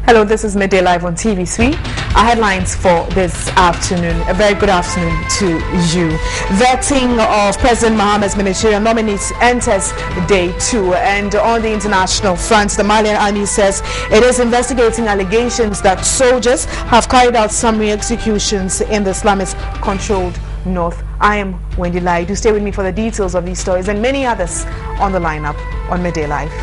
Hello, this is Midday Live on TV3. Our headlines for this afternoon. A very good afternoon to you. Vetting of President Mohammed's ministerial nominees enters day 2. And on the international front, the Malian army says it is investigating allegations that soldiers have carried out summary executions in the Islamist-controlled north. I am Wendy Lai. Do stay with me for the details of these stories and many others on the lineup on Midday Live.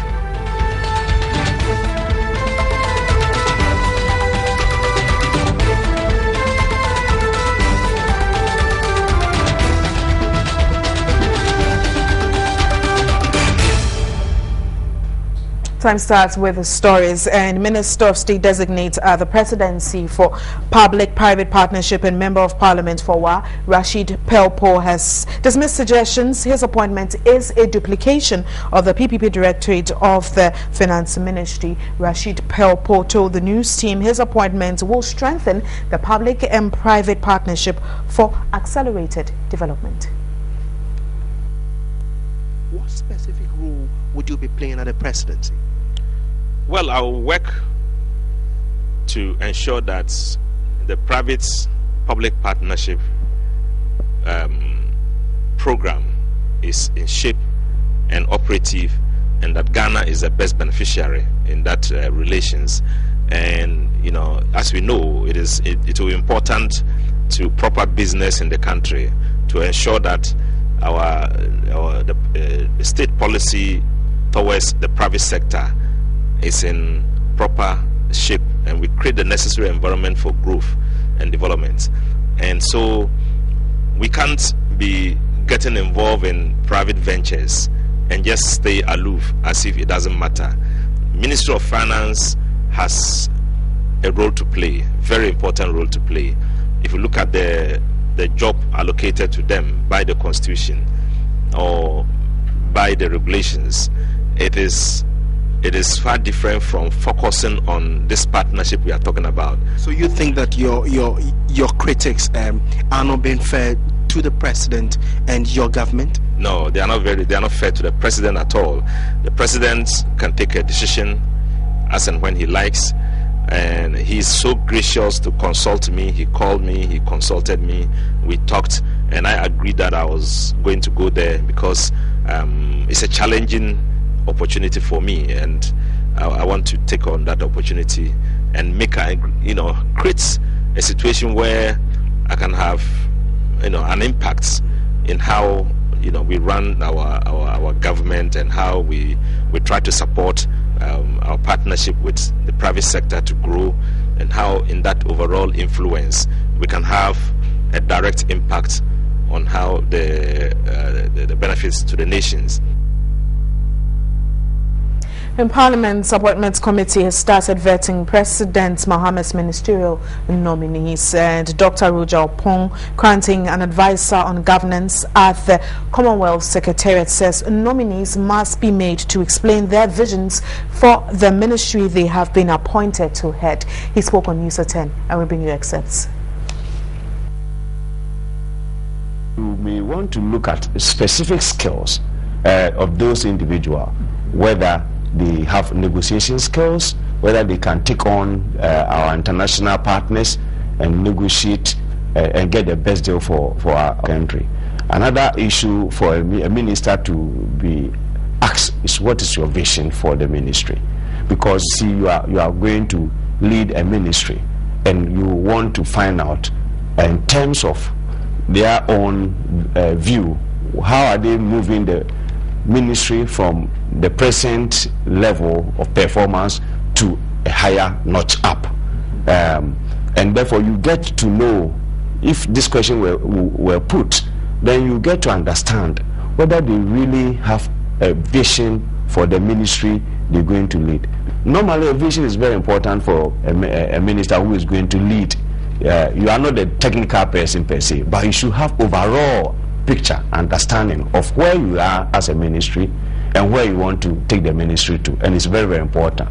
Time starts with the stories, and Minister of State designates the presidency for public-private partnership and Member of Parliament for WA, Rashid Pelpo, has dismissed suggestions his appointment is a duplication of the PPP Directorate of the Finance Ministry. Rashid Pelpo told the news team his appointment will strengthen the public and private partnership for accelerated development. What specific role would you be playing at the presidency? Well, I will work to ensure that the private-public partnership program is in shape and operative, and that Ghana is the best beneficiary in that relations. And you know, as we know, it will be important to proper business in the country to ensure that the state policy towards the private sector is in proper shape, and we create the necessary environment for growth and development. And so we can't be getting involved in private ventures and just stay aloof as if it doesn't matter. Ministry of Finance has a role to play, very important role to play. If you look at the job allocated to them by the Constitution or by the regulations, it is far different from focusing on this partnership we are talking about. So you think that your critics are not being fair to the president and your government? No, they are not fair to the president at all. The president can take a decision as and when he likes, and he's so gracious to consult me. He called me, he consulted me, we talked, and I agreed that I was going to go there because it's a challenging opportunity for me, and I want to take on that opportunity and make create a situation where I can have an impact in how we run our government and how we try to support our partnership with the private sector to grow, and how in that overall influence we can have a direct impact on how the benefits to the nations. In Parliament's Appointments Committee has started vetting President Mohammed's ministerial nominees, and Dr. Roger Opong, granting an advisor on governance at the Commonwealth Secretariat, says nominees must be made to explain their visions for the ministry they have been appointed to head. He spoke on News at 10, and we bring you excerpts. You may want to look at specific skills of those individuals, whether they have negotiation skills, whether they can take on our international partners and negotiate and get the best deal for our country. Another issue for a minister to be asked is, what is your vision for the ministry? Because see, you are going to lead a ministry, and you want to find out in terms of their own view, how are they moving the ministry from the present level of performance to a higher notch up, and therefore you get to know, if this question were put, then you get to understand whether they really have a vision for the ministry they're going to lead. Normally, a vision is very important for a minister who is going to lead. You are not a technical person per se, but you should have overall picture, understanding of where you are as a ministry and where you want to take the ministry to, and it's very, very important.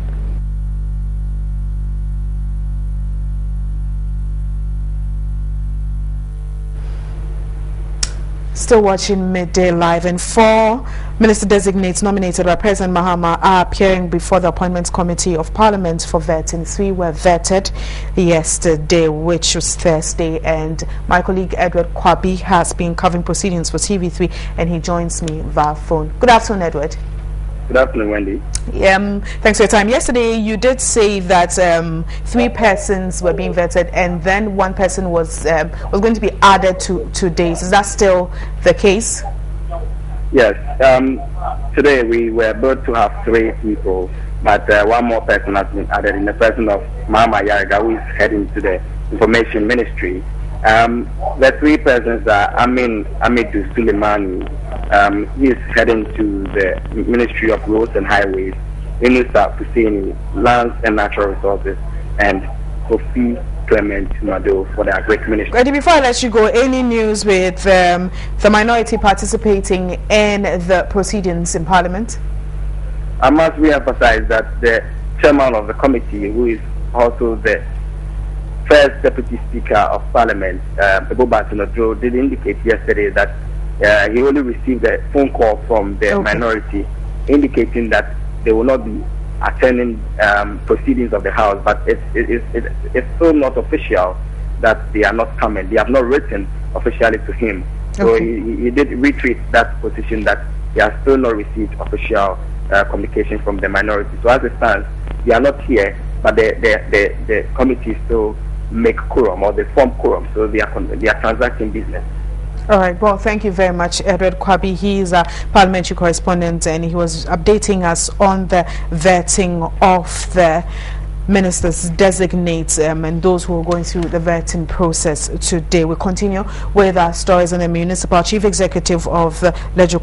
Still watching Midday Live, and 4 minister designates nominated by President Mahama are appearing before the Appointments Committee of Parliament for vetting. 3 were vetted yesterday, which was Thursday, and my colleague Edward Kwabi has been covering proceedings for TV3, and he joins me via phone. Good afternoon, Edward. Good afternoon, Wendy. Thanks for your time. Yesterday, you did say that 3 persons were being vetted, and then 1 person was going to be added to days. Is that still the case? Yes. Today we were able to have 3 people, but 1 more person has been added in the person of Mama Yariga, who is heading to the Information Ministry. The 3 persons are Amidu Suleimani. He is heading to the Ministry of Roads and Highways, Inusa Husseini, Lands and Natural Resources, and Kofi Clement Mado for the Agri Ministry. Eddie, before I let you go, any news with the minority participating in the proceedings in Parliament? I must re-emphasize that the chairman of the committee, who is also the first deputy speaker of Parliament, Eboba Sinodro, did indicate yesterday that he only received a phone call from the minority indicating that they will not be attending proceedings of the House, but it's still not official that they are not coming. They have not written officially to him. So he did retreat that position that he has still not received official communication from the minority. So as it stands, they are not here, but the committee still make quorum, or they form quorum, so they are transacting business. All right. Well, thank you very much, Edward Kwabi. He is a parliamentary correspondent, and he was updating us on the vetting of the ministers designate and those who are going through the vetting process today. We continue with our stories on the municipal chief executive of the Lejo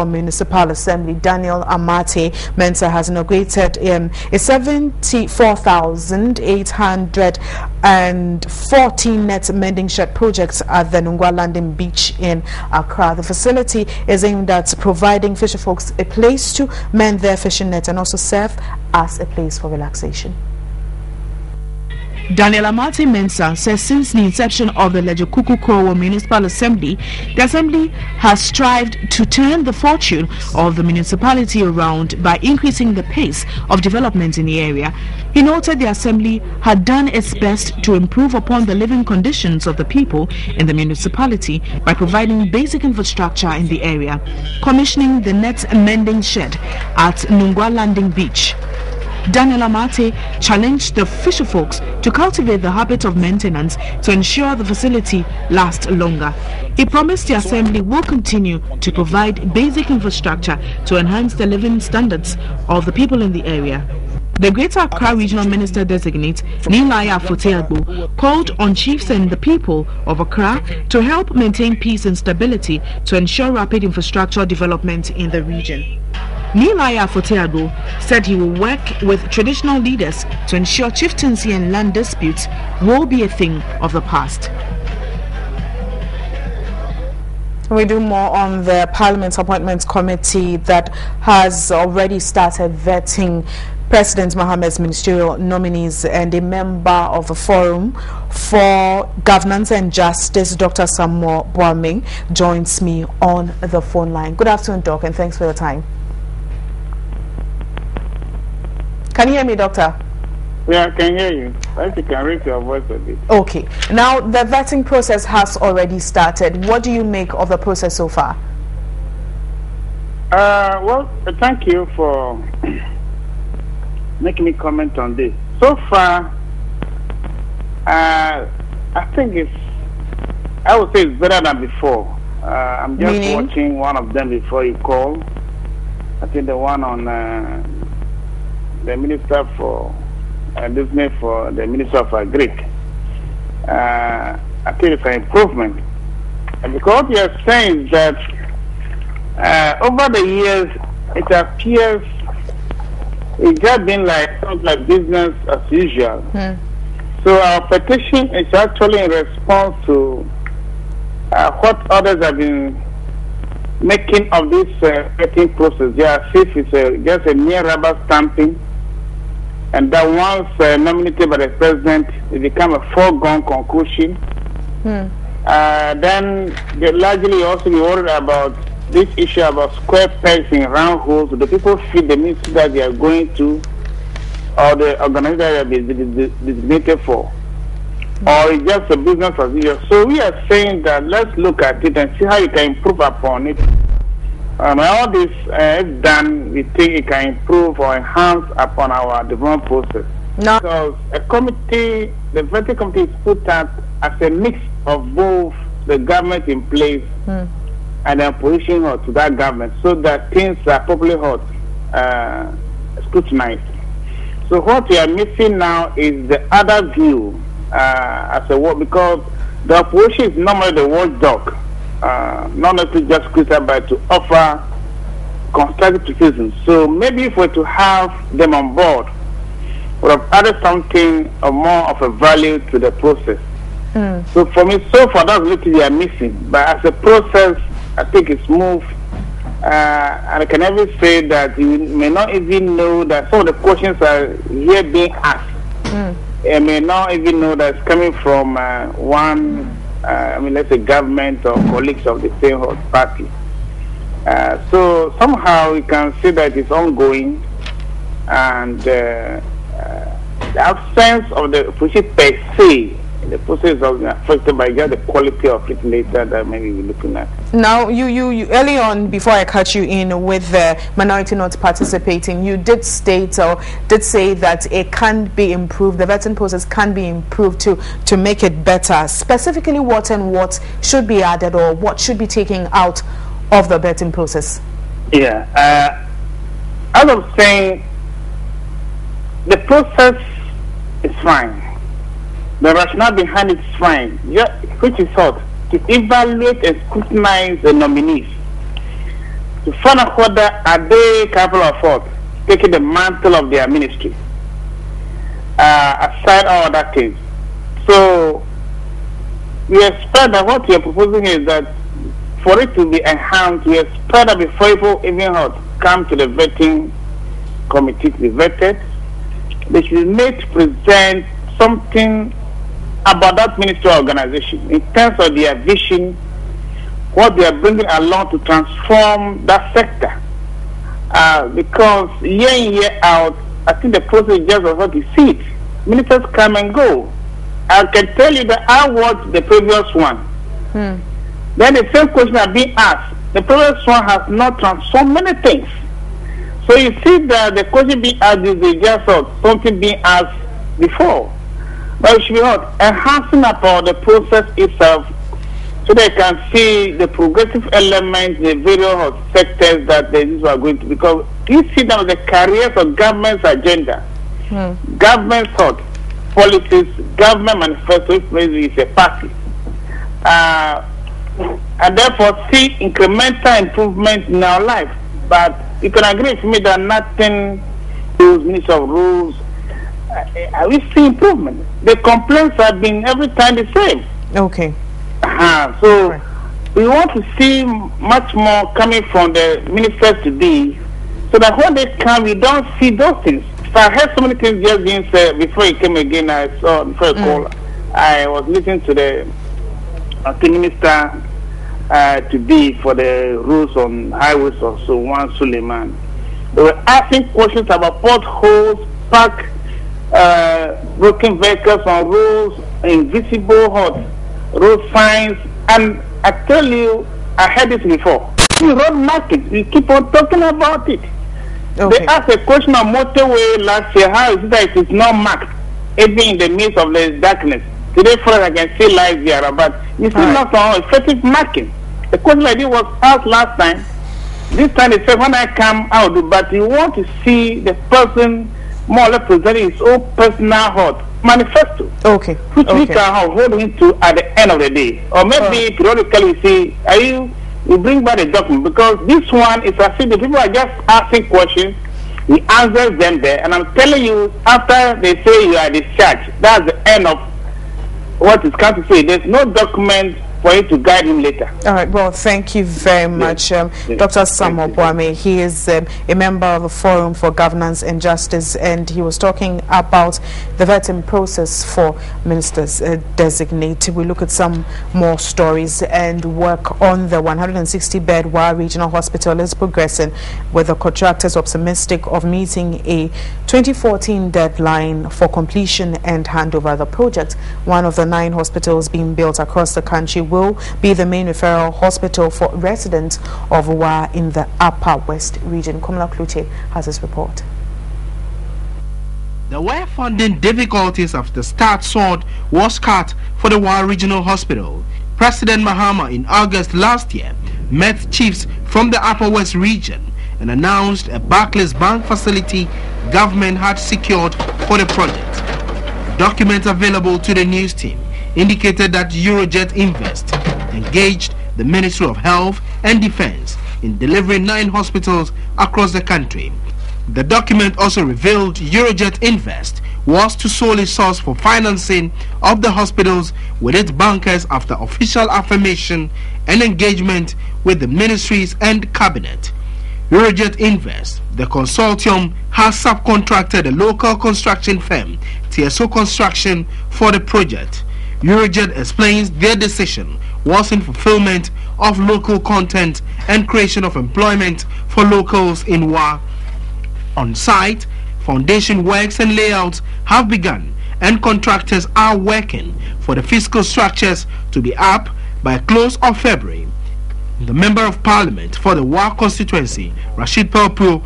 Municipal Assembly, Daniel Amate Mensah, has inaugurated a 74,814 net mending shed project at the Nungwa Landing Beach in Accra. The facility is aimed at providing fisher folks a place to mend their fishing nets and also serve as a place for relaxation. Daniel Amate Mensah says since the inception of the Lejo Municipal Assembly, the Assembly has strived to turn the fortune of the municipality around by increasing the pace of development in the area. He noted the Assembly had done its best to improve upon the living conditions of the people in the municipality by providing basic infrastructure in the area, commissioning the net mending shed at Nungwa Landing Beach. Daniel Amate challenged the fisher folks to cultivate the habit of maintenance to ensure the facility lasts longer. He promised the Assembly will continue to provide basic infrastructure to enhance the living standards of the people in the area. The Greater Accra Regional Minister Designate Nilaya Foteagbo called on chiefs and the people of Accra to help maintain peace and stability to ensure rapid infrastructure development in the region. Nilaya Foteagbo said he will work with traditional leaders to ensure chieftaincy and land disputes will be a thing of the past. We do more on the Parliament Appointments Committee that has already started vetting President Mahama's ministerial nominees, and a member of the Forum for Governance and Justice, Dr. Samuel Boaming, joins me on the phone line. Good afternoon, Doc, and thanks for your time. Can you hear me, Doctor? Yeah, I can hear you. I think you can raise your voice a bit. Okay. Now, the vetting process has already started. What do you make of the process so far? Well, thank you for making me comment on this. So far, I think I would say it's better than before. I'm just watching one of them before you call. I think the one on the Minister for Business for the Minister of Agri. I think it's an improvement. And because what you're saying is that over the years, it appears it's just been like business as usual. So our petition is actually in response to what others have been making of this vetting process. Yeah, if it's just a mere rubber stamping, and that once nominated by the president, it becomes a foregone conclusion. Then they largely also be worried about this issue about square pegs in round holes. The people feel the ministry that they are going to, or the organization that they are designated for, or it's just a business as usual. So we are saying that let's look at it and see how you can improve upon it. All this if done, we think it can improve or enhance upon our development process. No. Because a committee, the vetting committee is put out as a mix of both the government in place and the opposition to that government, so that things are properly scrutinized. So what we are missing now is the other view as a word, because the opposition is normally the watchdog, not necessarily just criticized, but to offer constructive criticism. So maybe if we're to have them on board, would have added something of more of a value to the process. So for me, so far that's little they are missing. But as a process, I think it's smooth. And I can never say that you may not even know that some of the questions are here being asked. You may not even know that it's coming from one, let's say government or colleagues of the same party. So somehow we can see that it's ongoing, and the absence of the opposition per se, the process is affected by just the quality of it later that maybe we're looking at. Now, you early on, before I cut you in with the minority not participating, you did state or did say that it can be improved, the vetting process can be improved to make it better. Specifically, what and what should be added or what should be taken out of the vetting process? Yeah, as I was saying, the process is fine. The rationale behind it is fine, which is what? To evaluate and scrutinize the nominees, to find out whether are they capable of what? Taking the mantle of their ministry, aside all other things. So we expect that what we are proposing is that for it to be enhanced, we expect that before people even come to the vetting committee to be vetted, they should be made to present something about that ministry organization in terms of their vision, what they are bringing along to transform that sector. Because year in, year out, I think the process is just what you see it. Ministers come and go. I can tell you that I watched the previous one. Then the same question are being asked. The previous one has not transformed many things. So you see that the question being asked is just something being asked before. But it should be enhancing upon the process itself, so they can see the progressive elements, the various sectors that these are going to, because you see now the careers of government's agenda, government's policies, government manifesto, which is a party, and therefore see incremental improvement in our life. But you can agree with me that nothing needs of rules. We see improvement. The complaints have been every time the same. Okay. So we want to see much more coming from the ministers today, so that when they come, we don't see those things. So I heard so many things just being said before he came again. I saw before I called. I was listening to the minister today for the rules on highways or so, one Suleiman. They were asking questions about potholes, park, broken vehicles on roads, invisible road signs, and I tell you, I heard this before. Road markings, we keep on talking about it. Okay. They asked a question on motorway last year, how is it that it is not marked, even in the midst of the darkness? Today, for I can see lights here, but you see not some effective marking. The question I did was asked last time. This time they said, when I come out, but you want to see the person more or less presenting his own personal manifesto. Okay. Which we can hold him to at the end of the day. Or maybe periodically we see, you bring back the document, because this one is as if the people are just asking questions, he answers them there, and I'm telling you, after they say you are discharged, that's the end of what is come to say. There's no document for you to guide him later. All right. Well, thank you very much, Dr. Samuel Boame. He is a member of the Forum for Governance and Justice, and he was talking about the vetting process for ministers designate. We look at some more stories, and work on the 160-bed Wa Regional Hospital is progressing, with the contractors optimistic of meeting a 2014 deadline for completion and handover. The project, one of the 9 hospitals being built across the country, will be the main referral hospital for residents of Wa in the Upper West region. Komla Kluche has his report. The Wa funding difficulties of the start sword was cut for the Wa Regional Hospital. President Mahama in August last year met chiefs from the Upper West region and announced a Barclays Bank facility government had secured for the project. Documents available to the news team indicated that Eurojet Invest engaged the Ministry of Health and Defense in delivering 9 hospitals across the country. The document also revealed Eurojet Invest was to solely source for financing of the hospitals with its bankers after official affirmation and engagement with the ministries and cabinet. Eurojet Invest, the consortium, has subcontracted a local construction firm, TSO Construction, for the project. Eurojet explains their decision was in fulfillment of local content and creation of employment for locals in Wa. On site, foundation works and layouts have begun, and contractors are working for the fiscal structures to be up by close of February. The Member of Parliament for the Wa constituency, Rashid Pelpro,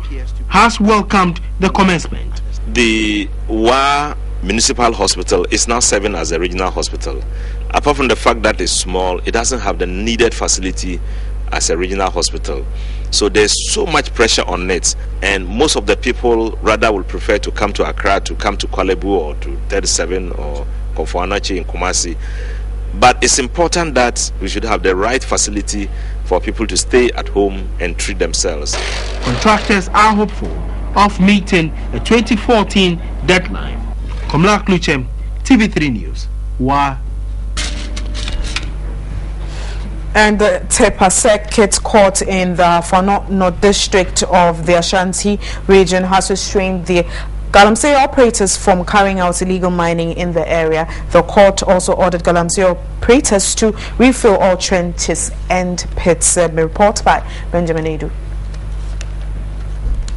has welcomed the commencement. The Wa Municipal Hospital is now serving as a regional hospital. Apart from the fact that it's small, it doesn't have the needed facility as a regional hospital. So there's so much pressure on it, and most of the people rather will prefer to come to Accra, to come to Kwalebu or to 37 or Kofuanachi in Kumasi. But it's important that we should have the right facility for people to stay at home and treat themselves. Contractors are hopeful of meeting a 2014 deadline. Komla Kluchem, TV3 News. Wa. And the Tepa Circuit Court in the Fano district of the Ashanti region has restrained the Galamsey operators from carrying out illegal mining in the area. The court also ordered Galamsey operators to refill all trenches and pits. Report by Benjamin Edu.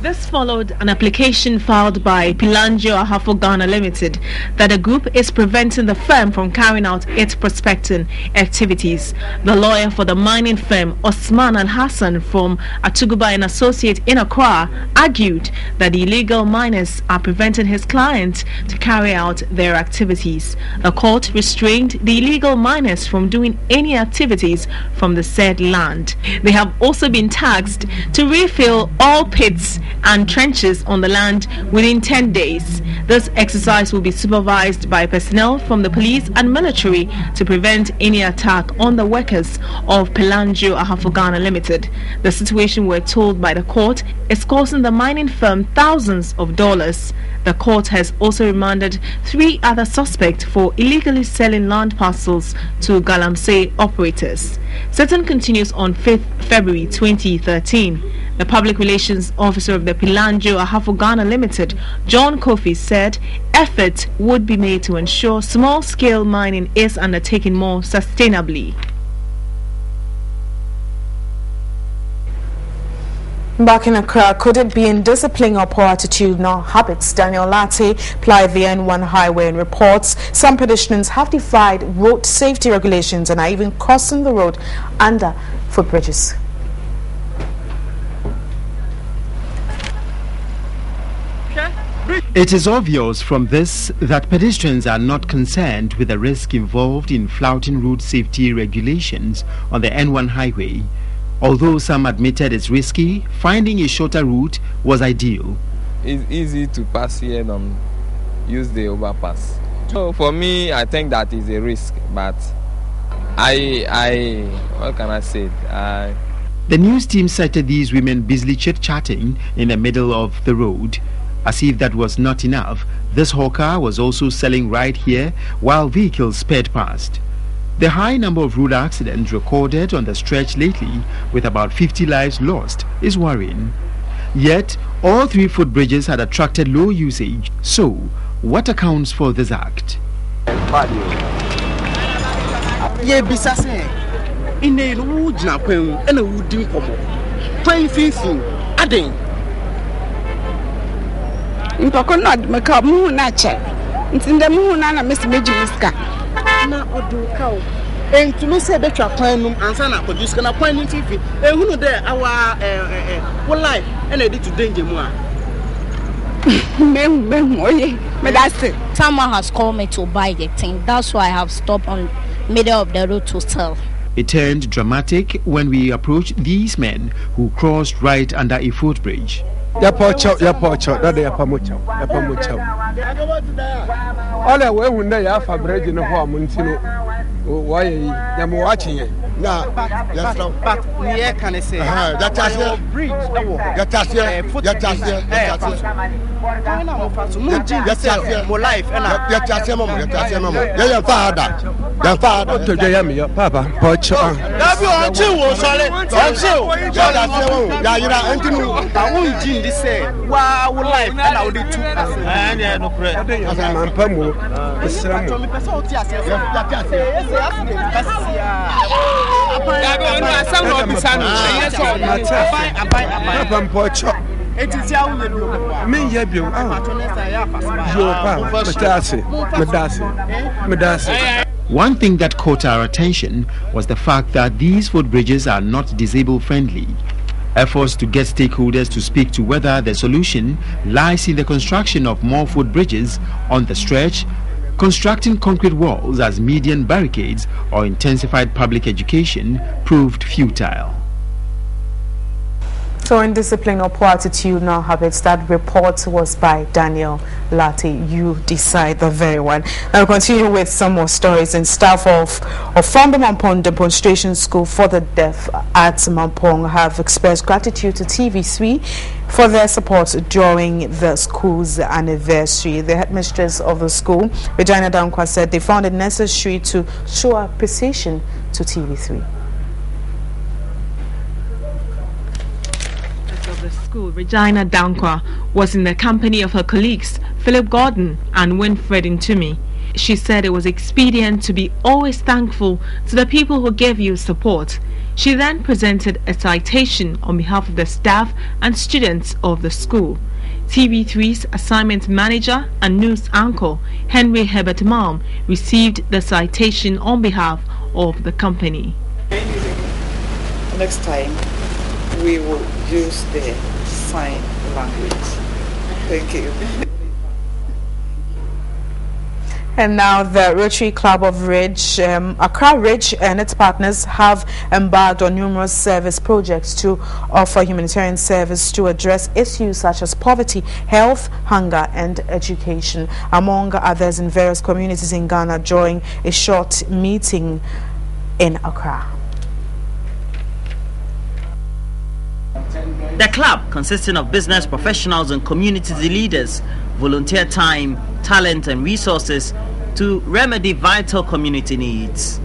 This followed an application filed by Pilangio Ahafo Ghana Limited that the group is preventing the firm from carrying out its prospecting activities. The lawyer for the mining firm, Osman Al Hassan from Atuguba and Associate in Accra, argued that the illegal miners are preventing his clients to carry out their activities. The court restrained the illegal miners from doing any activities from the said land. They have also been tasked to refill all pits and trenches on the land within 10 days. This exercise will be supervised by personnel from the police and military to prevent any attack on the workers of Pilangio Ahafo Ghana Limited. The situation, we're told by the court, is costing the mining firm thousands of dollars. The court has also remanded 3 other suspects for illegally selling land parcels to Galamsey operators. Sitting continues on 5th February 2013. The public relations officer of the Pilangio Ahafo Ghana Limited, John Kofi, said efforts would be made to ensure small-scale mining is undertaken more sustainably. Back in Accra, could it be indiscipline or poor attitudinal habits? Daniel Latte plied the N1 highway and reports some pedestrians have defied road safety regulations and are even crossing the road under footbridges. It is obvious from this that pedestrians are not concerned with the risk involved in flouting road safety regulations on the N1 highway. Although some admitted it's risky, finding a shorter route was ideal. It's easy to pass here and use the overpass. So for me, I think that is a risk, but what can I say? The news team cited these women busily chit-chatting in the middle of the road. As if that was not enough, this hawker was also selling right here while vehicles sped past. The high number of road accidents recorded on the stretch lately, with about 50 lives lost, is worrying. Yet, all 3 footbridges had attracted low usage. So, what accounts for this act? And to me, say better plan and sign up for this kind of planning TV. And who know there our life and ready to danger more. Someone has called me to buy the thing. That's why I have stopped on middle of the road to sell. It turned dramatic when we approached these men who crossed right under a footbridge. All the way when they have a bridge in the home, why I'm watching it. But yeah, can I say that bridge? More life and Papa, Pocho. One thing that caught our attention was the fact that these footbridges are not disabled friendly. Efforts to get stakeholders to speak to whether the solution lies in the construction of more footbridges on the stretch, constructing concrete walls as median barricades, or intensified public education proved futile. So indiscipline or poor attitudinal habits, that report was by Daniel Latte. You decide the very one. Now we'll continue with some more stories. And staff from the Mampong Demonstration School for the Deaf at Mampong have expressed gratitude to TV3 for their support during the school's anniversary. The headmistress of the school, Regina Dankwa, said they found it necessary to show appreciation to TV3. The school, Regina Dankwa, was in the company of her colleagues Philip Gordon and Winfred Ntumi. She said it was expedient to be always thankful to the people who gave you support. She then presented a citation on behalf of the staff and students of the school. TV3's assignment manager and news anchor Henry Herbert Malm received the citation on behalf of the company. Next time we will use the sign language. Thank you. And now the Rotary Club of Accra Ridge and its partners have embarked on numerous service projects to offer humanitarian service to address issues such as poverty, health, hunger and education, among others, in various communities in Ghana during a short meeting in Accra. The club, consisting of business professionals and community leaders, volunteer time, talent and resources to remedy vital community needs.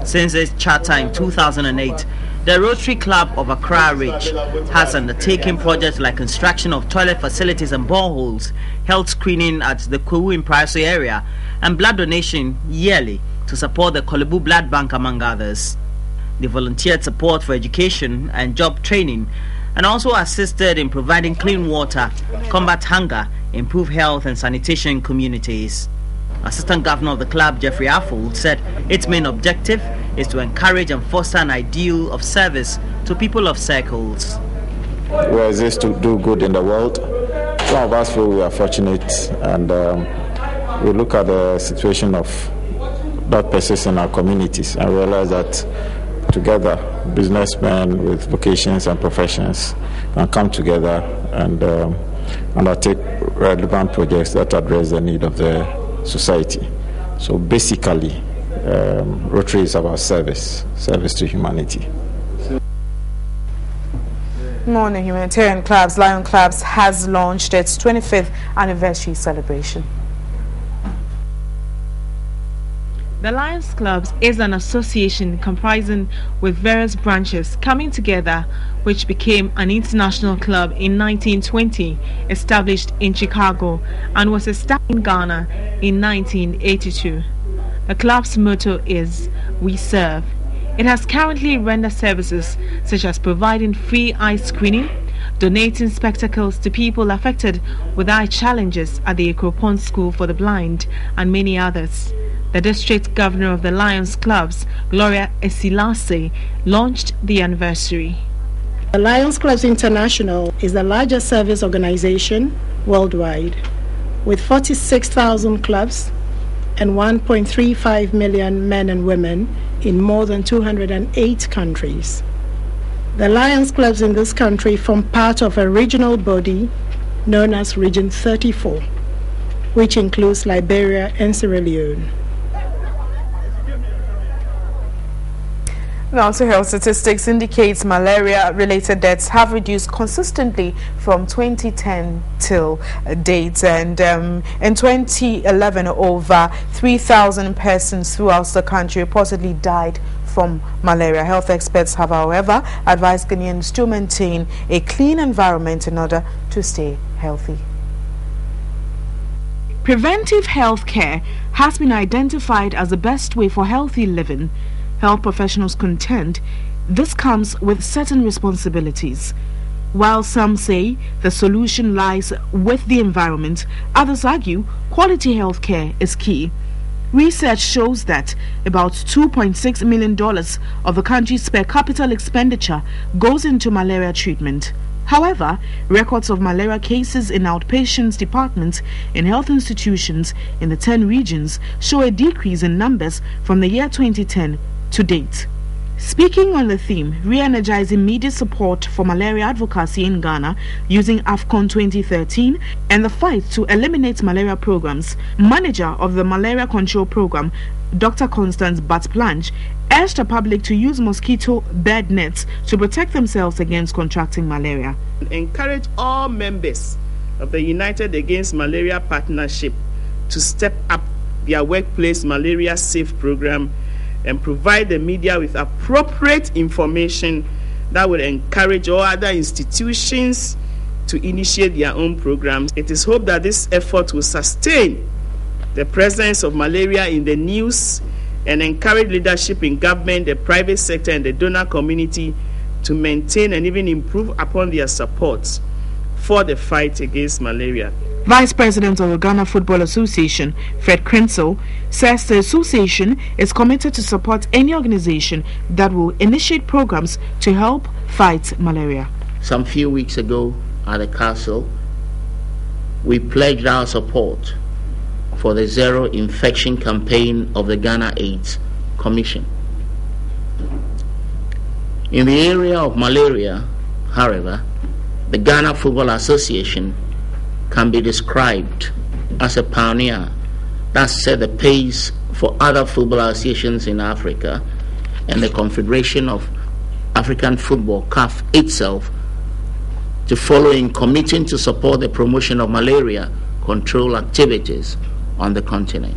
Since its charter in 2008, the Rotary Club of Accra Ridge has undertaken projects like construction of toilet facilities and boreholes, health screening at the Kwewu in Praso area, and blood donation yearly to support the Kolebu Blood Bank, among others. They volunteered support for education and job training, and also assisted in providing clean water, combat hunger, improve health and sanitation in communities. Assistant Governor of the club, Jeffrey Affold, said its main objective is to encourage and foster an ideal of service to people of circles. We exist to do good in the world. Some of us feel we are fortunate, and we look at the situation of that persists in our communities and realize that together, businessmen with vocations and professions can come together and undertake relevant projects that address the need of the society. So basically, Rotary is about service to humanity. Morning humanitarian clubs, Lion Clubs has launched its 25th anniversary celebration. The Lions Clubs is an association comprising with various branches coming together, which became an international club in 1920, established in Chicago, and was established in Ghana in 1982. The club's motto is "We Serve." It has currently rendered services such as providing free eye screening, donating spectacles to people affected with eye challenges at the Accra School for the Blind, and many others. The district governor of the Lions Clubs, Gloria Esilase, launched the anniversary. The Lions Clubs International is the largest service organization worldwide, with 46,000 clubs and 1.35 million men and women in more than 208 countries. The Lions Clubs in this country form part of a regional body known as Region 34, which includes Liberia and Sierra Leone. Now, so health statistics indicates malaria-related deaths have reduced consistently from 2010 till date, and in 2011, over 3,000 persons throughout the country reportedly died from malaria. Health experts have, however, advised Ghanaians to maintain a clean environment in order to stay healthy. Preventive health care has been identified as the best way for healthy living. Health professionals contend this comes with certain responsibilities. While some say the solution lies with the environment, others argue quality health care is key. Research shows that about $2.6 million of the country's per capita expenditure goes into malaria treatment. However, records of malaria cases in outpatients departments in health institutions in the 10 regions show a decrease in numbers from the year 2010 to date. Speaking on the theme, re-energizing media support for malaria advocacy in Ghana using AFCON 2013 and the fight to eliminate malaria programs, manager of the Malaria Control Program, Dr. Constance Batplanche, urged the public to use mosquito bed nets to protect themselves against contracting malaria. Encourage all members of the United Against Malaria Partnership to step up their workplace malaria safe program and provide the media with appropriate information that will encourage all other institutions to initiate their own programs. It is hoped that this effort will sustain the presence of malaria in the news and encourage leadership in government, the private sector, and the donor community to maintain and even improve upon their support for the fight against malaria. Vice President of the Ghana Football Association, Fred Crensel, says the association is committed to support any organization that will initiate programs to help fight malaria. Some few weeks ago at the castle, we pledged our support for the Zero Infection campaign of the Ghana AIDS Commission. In the area of malaria, however, the Ghana Football Association can be described as a pioneer that set the pace for other football associations in Africa and the Confederation of African Football, CAF itself, to follow in committing to support the promotion of malaria control activities on the continent.